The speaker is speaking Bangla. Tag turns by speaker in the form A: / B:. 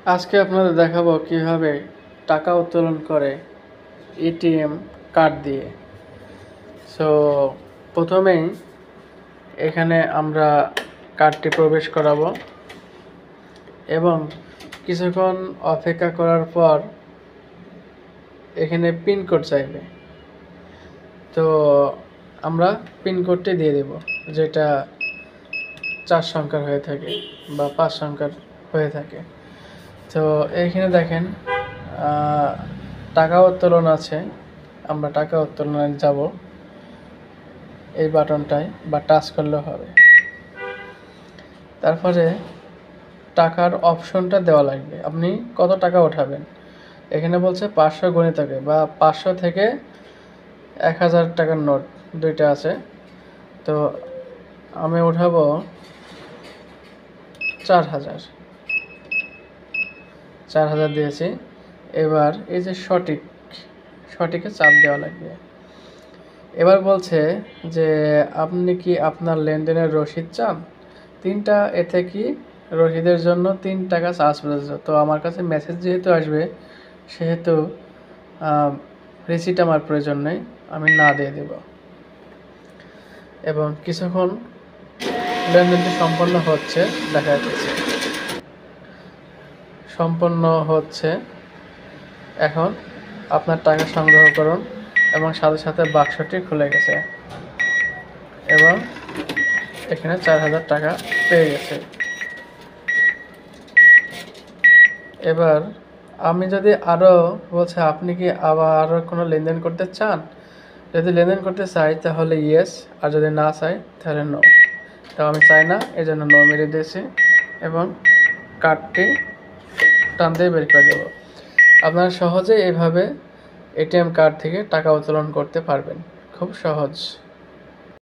A: আজকে আপনাদের দেখাবো কিভাবে টাকা উত্তোলন করে এটিএম কার্ড দিয়ে। সো প্রথমেই এখানে আমরা কার্ডটি প্রবেশ করাবো এবং কিছুক্ষণ অপেক্ষা করার পর এখানে পিনকোড চাইবে। তো আমরা পিনকোডটি দিয়ে দেব, যেটা 4 সংখ্যার হয়ে থাকে বা 5 সংখ্যার হয়ে থাকে। তো এইখানে দেখেন টাকা উত্তোলন আছে, আমরা টাকা উত্তোলনে যাব। এই বাটনটায় বা টাচ করলে হবে। তারপরে টাকার অপশনটা দেওয়া লাগবে, আপনি কত টাকা উঠাবেন। এখানে বলছে 500 গণিতকে বা 500 থেকে 1000 টাকার নোট দুইটা আছে। তো আমি উঠাবো 4000 দিয়েছি। এবার এই যে সঠিকে চাপ দেওয়া লাগবে। এবার বলছে যে আপনি কি আপনার লেনদেনের রসিদ চান। 3টা এতে কি রসিদের জন্য 3 টাকা চার্জ প্রযোজ্য। তো আমার কাছে মেসেজ যেহেতু আসবে সেহেতু রিসিট আমার প্রয়োজন নেই, আমি না দিয়ে দেব। এবং কিছুক্ষণ লেনদেনটি সম্পন্ন হচ্ছে, দেখা যাচ্ছে সম্পন্ন হচ্ছে। এখন আপনার টাকা সংগ্রহ করুন এবং সাথে সাথে বাক্সটি খুলে গেছে এবং এখানে 4000 টাকা পেয়ে গেছে। এবার আমি যদি আরও বলছে আপনি কি আরও কোনো লেনদেন করতে চান। যদি লেনদেন করতে চাই তাহলে ইয়েস, আর যদি না চাই তাহলে নো। তো আমি চাই না, এই জন্য নো মেরে দিয়েছি এবং কার্ডটি টান দিয়ে বের করে দেবো। আপনারা সহজেই এইভাবে এটিএম কার্ড থেকে টাকা উত্তোলন করতে পারবেন, খুব সহজ।